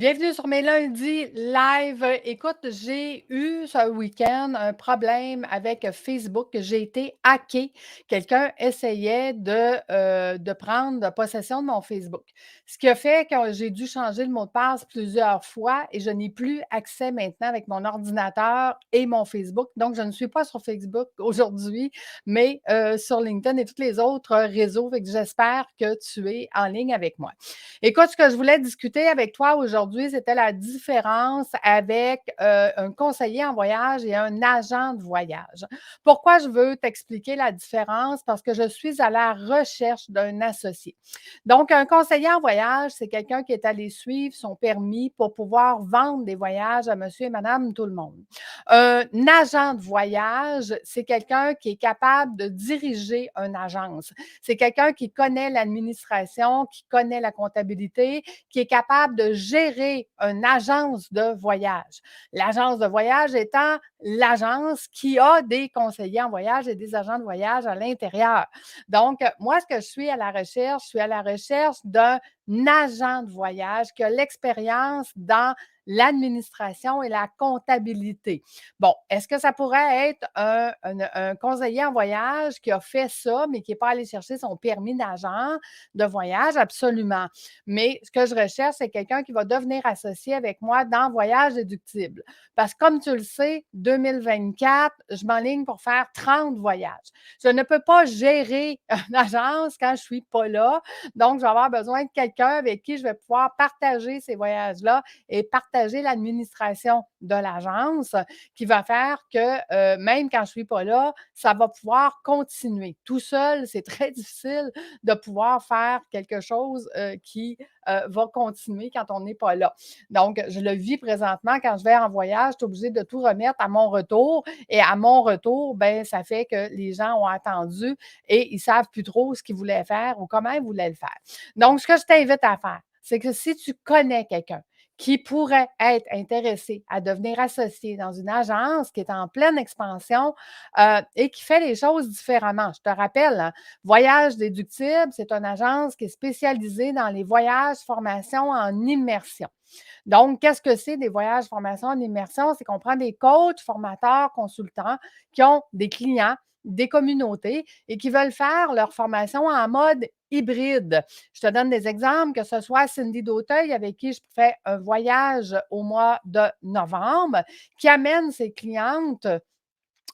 Bienvenue sur mes lundis live. Écoute, j'ai eu ce week-end un problème avec Facebook. J'ai été hackée. Quelqu'un essayait de prendre possession de mon Facebook. Ce qui a fait que j'ai dû changer le mot de passe plusieurs fois et je n'ai plus accès maintenant avec mon ordinateur et mon Facebook. Donc, je ne suis pas sur Facebook aujourd'hui, mais sur LinkedIn et tous les autres réseaux. Fait que j'espère que tu es en ligne avec moi. Écoute, ce que je voulais discuter avec toi aujourd'hui, c'était la différence avec un conseiller en voyage et un agent de voyage. Pourquoi je veux t'expliquer la différence? Parce que je suis à la recherche d'un associé. Donc, un conseiller en voyage, c'est quelqu'un qui est allé suivre son permis pour pouvoir vendre des voyages à monsieur et madame tout le monde. Un agent de voyage, c'est quelqu'un qui est capable de diriger une agence. C'est quelqu'un qui connaît l'administration, qui connaît la comptabilité, qui est capable de gérer une agence de voyage. L'agence de voyage étant l'agence qui a des conseillers en voyage et des agents de voyage à l'intérieur. Donc, moi, ce que je suis à la recherche d'un agent de voyage qui a l'expérience dans l'administration et la comptabilité. Bon, est-ce que ça pourrait être un conseiller en voyage qui a fait ça, mais qui n'est pas allé chercher son permis d'agent de voyage? Absolument. Mais ce que je recherche, c'est quelqu'un qui va devenir associé avec moi dans Voyage déductible. Parce que comme tu le sais, 2024, je m'enligne pour faire 30 voyages. Je ne peux pas gérer une agence quand je ne suis pas là. Donc, je vais avoir besoin de quelqu'un avec qui je vais pouvoir partager ces voyages-là et partager l'administration de l'agence qui va faire que même quand je ne suis pas là, ça va pouvoir continuer. Tout seul, c'est très difficile de pouvoir faire quelque chose qui va continuer quand on n'est pas là. Donc, je le vis présentement quand je vais en voyage, je suis obligée de tout remettre à mon retour. Et à mon retour, ben, ça fait que les gens ont attendu et ils ne savent plus trop ce qu'ils voulaient faire ou comment ils voulaient le faire. Donc, ce que je t'invite à faire, c'est que si tu connais quelqu'un qui pourrait être intéressé à devenir associé dans une agence qui est en pleine expansion et qui fait les choses différemment. Je te rappelle, hein, Voyage déductible, c'est une agence qui est spécialisée dans les voyages, formations en immersion. Donc, qu'est-ce que c'est des voyages, formations en immersion? C'est qu'on prend des coachs, formateurs, consultants qui ont des clients, des communautés et qui veulent faire leur formation en mode hybride. Je te donne des exemples, que ce soit Cindy d'Auteuil, avec qui je fais un voyage au mois de novembre, qui amène ses clientes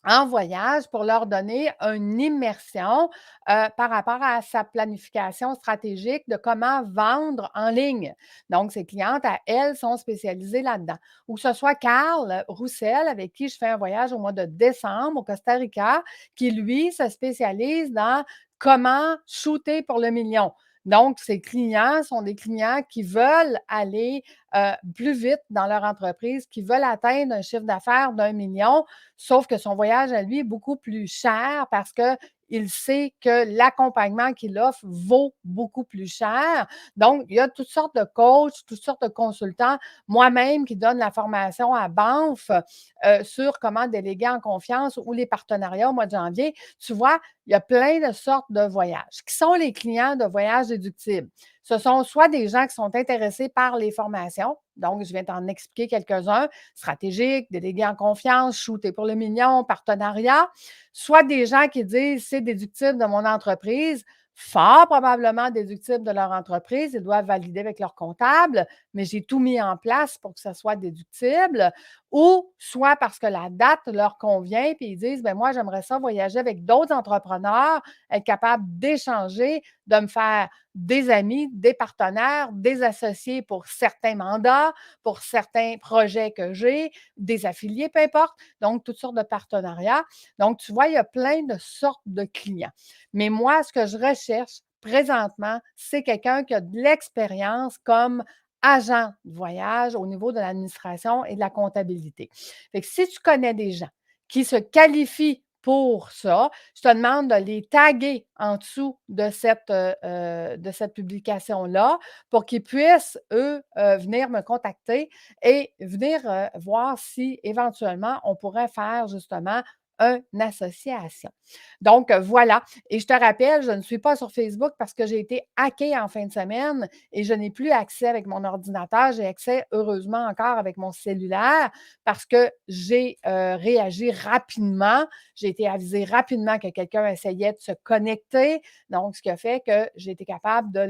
en voyage pour leur donner une immersion par rapport à sa planification stratégique de comment vendre en ligne. Donc, ses clientes, à elles, sont spécialisées là-dedans. Ou que ce soit Carl Roussel, avec qui je fais un voyage au mois de décembre au Costa Rica, qui, lui, se spécialise dans comment shooter pour le million. Donc, ses clients sont des clients qui veulent aller plus vite dans leur entreprise, qui veulent atteindre un chiffre d'affaires d'1 million. Sauf que son voyage à lui est beaucoup plus cher parce qu'il sait que l'accompagnement qu'il offre vaut beaucoup plus cher. Donc, il y a toutes sortes de coachs, toutes sortes de consultants, moi-même qui donne la formation à Banff sur comment déléguer en confiance ou les partenariats au mois de janvier. Tu vois, il y a plein de sortes de voyages. Qui sont les clients de voyages déductibles? Ce sont soit des gens qui sont intéressés par les formations, donc je viens t'en expliquer quelques-uns, stratégiques, délégués en confiance, shooter pour le million, partenariat, soit des gens qui disent c'est déductible de mon entreprise, fort probablement déductible de leur entreprise, ils doivent valider avec leur comptable, mais j'ai tout mis en place pour que ça soit déductible, ou soit parce que la date leur convient, puis ils disent, ben moi, j'aimerais ça voyager avec d'autres entrepreneurs, être capable d'échanger, de me faire des amis, des partenaires, des associés pour certains mandats, pour certains projets que j'ai, des affiliés, peu importe. Donc, toutes sortes de partenariats. Donc, tu vois, il y a plein de sortes de clients. Mais moi, ce que je recherche présentement, c'est quelqu'un qui a de l'expérience comme agent de voyage au niveau de l'administration et de la comptabilité. Fait que si tu connais des gens qui se qualifient pour ça, je te demande de les taguer en dessous de cette publication-là pour qu'ils puissent, eux, venir me contacter et venir voir si éventuellement on pourrait faire justement une association. Donc, voilà. Et je te rappelle, je ne suis pas sur Facebook parce que j'ai été hackée en fin de semaine et je n'ai plus accès avec mon ordinateur. J'ai accès, heureusement, encore avec mon cellulaire parce que j'ai réagi rapidement. J'ai été avisée rapidement que quelqu'un essayait de se connecter. Donc, ce qui a fait que j'ai été capable de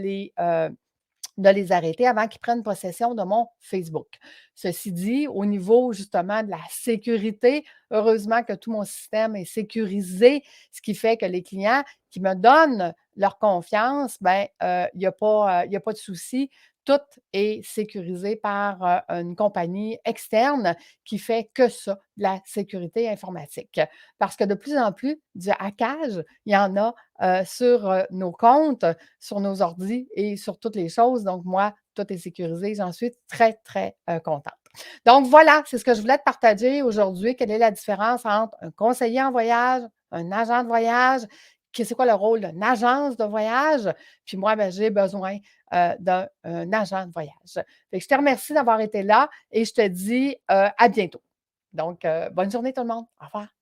les arrêter avant qu'ils prennent possession de mon Facebook. Ceci dit, au niveau justement de la sécurité, heureusement que tout mon système est sécurisé, ce qui fait que les clients qui me donnent leur confiance, ben, il y a pas de souci. Tout est sécurisé par une compagnie externe qui fait que ça, de la sécurité informatique. Parce que de plus en plus, du hackage, il y en a sur nos comptes, sur nos ordis et sur toutes les choses. Donc, moi, tout est sécurisé. J'en suis très, très contente. Donc, voilà, c'est ce que je voulais te partager aujourd'hui. Quelle est la différence entre un conseiller en voyage, un agent de voyage? C'est quoi le rôle d'une agence de voyage? Puis moi, ben, j'ai besoin d'un agent de voyage. Fait que je te remercie d'avoir été là et je te dis à bientôt. Donc, bonne journée tout le monde. Au revoir.